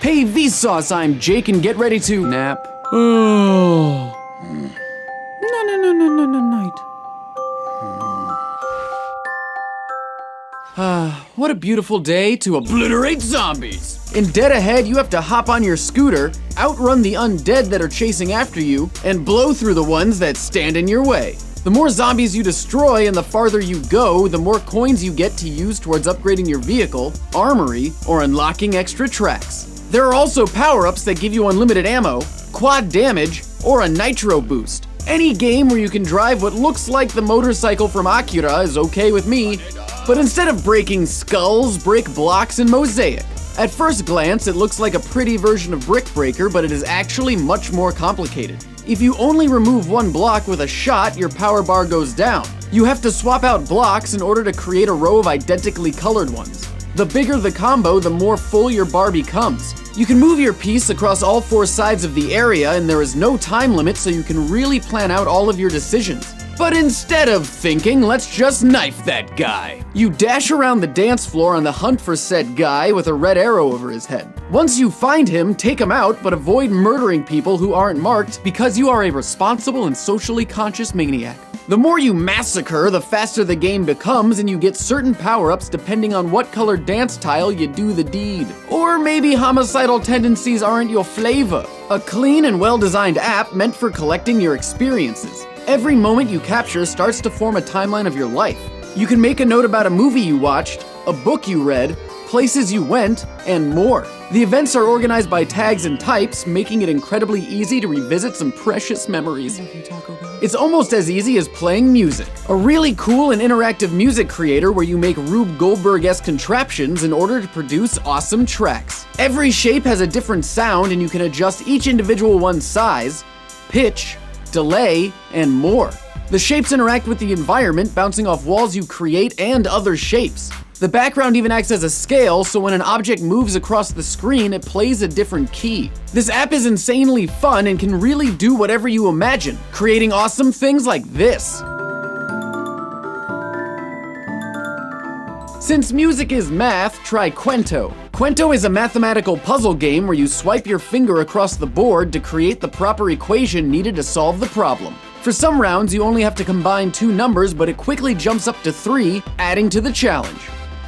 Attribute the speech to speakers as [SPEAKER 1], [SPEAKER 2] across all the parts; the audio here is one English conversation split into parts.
[SPEAKER 1] Hey Vsauce, I'm Jake and get ready to nap.
[SPEAKER 2] Oh.
[SPEAKER 1] No, night. What a beautiful day to obliterate zombies. In Dead Ahead, you have to hop on your scooter, outrun the undead that are chasing after you, and blow through the ones that stand in your way. The more zombies you destroy and the farther you go, the more coins you get to use towards upgrading your vehicle, armory, or unlocking extra tracks. There are also power-ups that give you unlimited ammo, quad damage, or a nitro boost. Any game where you can drive what looks like the motorcycle from Akira is okay with me, but instead of breaking skulls, break blocks in Mosaic. At first glance, it looks like a pretty version of Brick Breaker, but it is actually much more complicated. If you only remove one block with a shot, your power bar goes down. You have to swap out blocks in order to create a row of identically colored ones. The bigger the combo, the more full your bar becomes. You can move your piece across all four sides of the area, and there is no time limit, so you can really plan out all of your decisions. But instead of thinking, let's just knife that guy. You dash around the dance floor on the hunt for said guy with a red arrow over his head. Once you find him, take him out, but avoid murdering people who aren't marked because you are a responsible and socially conscious maniac. The more you massacre, the faster the game becomes, and you get certain power-ups depending on what color dance tile you do the deed. Or maybe homicidal tendencies aren't your flavor. A clean and well-designed app meant for collecting your experiences. Every moment you capture starts to form a timeline of your life. You can make a note about a movie you watched, a book you read, places you went, and more. The events are organized by tags and types, making it incredibly easy to revisit some precious memories. It's almost as easy as playing music. A really cool and interactive music creator where you make Rube Goldberg-esque contraptions in order to produce awesome tracks. Every shape has a different sound and you can adjust each individual one's size, pitch, delay, and more. The shapes interact with the environment, bouncing off walls you create and other shapes. The background even acts as a scale, so when an object moves across the screen, it plays a different key. This app is insanely fun and can really do whatever you imagine, creating awesome things like this. Since music is math, try Quento. Quento is a mathematical puzzle game where you swipe your finger across the board to create the proper equation needed to solve the problem. For some rounds, you only have to combine two numbers, but it quickly jumps up to 3, adding to the challenge.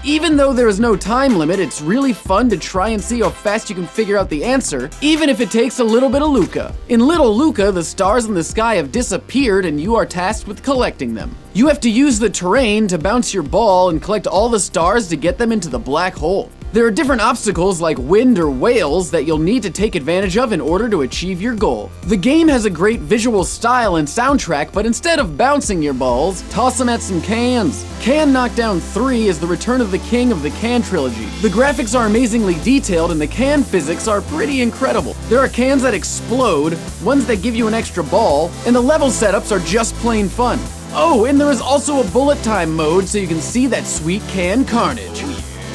[SPEAKER 1] Even though there is no time limit, it's really fun to try and see how fast you can figure out the answer, even if it takes a little bit of Luca. In Little Luca, the stars in the sky have disappeared and you are tasked with collecting them. You have to use the terrain to bounce your ball and collect all the stars to get them into the black hole. There are different obstacles like wind or whales that you'll need to take advantage of in order to achieve your goal. The game has a great visual style and soundtrack, but instead of bouncing your balls, toss them at some cans. Can Knockdown 3 is the return of the king of the can trilogy. The graphics are amazingly detailed and the can physics are pretty incredible. There are cans that explode, ones that give you an extra ball, and the level setups are just plain fun. Oh, and there is also a bullet time mode so you can see that sweet can carnage.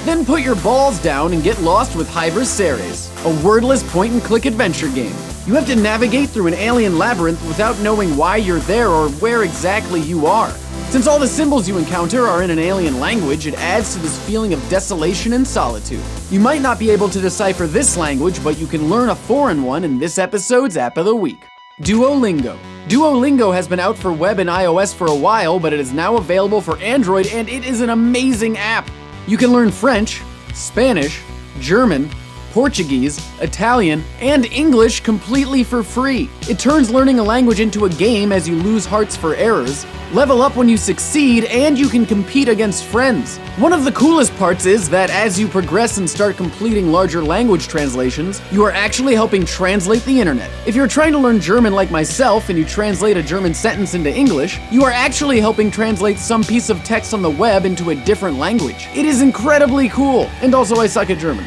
[SPEAKER 1] Then put your balls down and get lost with Hiversaires, a wordless point-and-click adventure game. You have to navigate through an alien labyrinth without knowing why you're there or where exactly you are. Since all the symbols you encounter are in an alien language, it adds to this feeling of desolation and solitude. You might not be able to decipher this language, but you can learn a foreign one in this episode's App of the Week. Duolingo. Duolingo has been out for web and iOS for a while, but it is now available for Android, and it is an amazing app. You can learn French, Spanish, German, Portuguese, Italian, and English completely for free. It turns learning a language into a game as you lose hearts for errors, level up when you succeed, and you can compete against friends. One of the coolest parts is that as you progress and start completing larger language translations, you are actually helping translate the internet. If you're trying to learn German like myself and you translate a German sentence into English, you are actually helping translate some piece of text on the web into a different language. It is incredibly cool, and also I suck at German.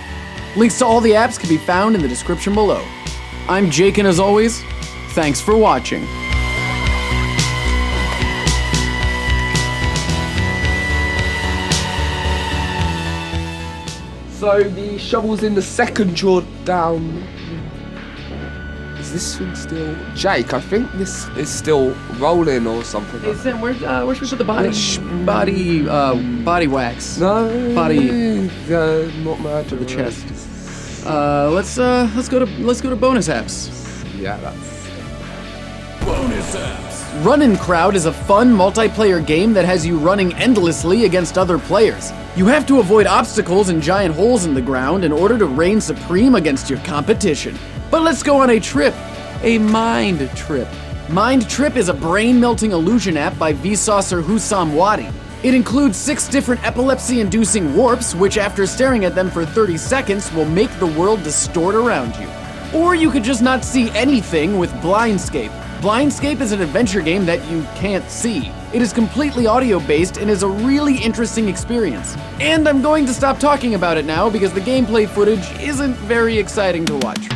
[SPEAKER 1] Links to all the apps can be found in the description below. I'm Jake, and as always, thanks for watching.
[SPEAKER 2] So the shovel's in the second drawer down. Is this thing still... Jake, I think this is still rolling or something.
[SPEAKER 1] Hey Sam, where should we put the body wax?
[SPEAKER 2] No.
[SPEAKER 1] Body...
[SPEAKER 2] Not mad.
[SPEAKER 1] to the chest. Let's go to bonus apps.
[SPEAKER 2] Yeah, that's...
[SPEAKER 1] Bonus apps. Run and Crowd is a fun multiplayer game that has you running endlessly against other players. You have to avoid obstacles and giant holes in the ground in order to reign supreme against your competition. But let's go on a trip. A mind trip. MindTrip is a brain-melting illusion app by Vsauce Links. It includes 6 different epilepsy-inducing warps, which after staring at them for 30 seconds will make the world distort around you. Or you could just not see anything with Blindscape. Blindscape is an adventure game that you can't see. It is completely audio-based and is a really interesting experience. And I'm going to stop talking about it now because the gameplay footage isn't very exciting to watch.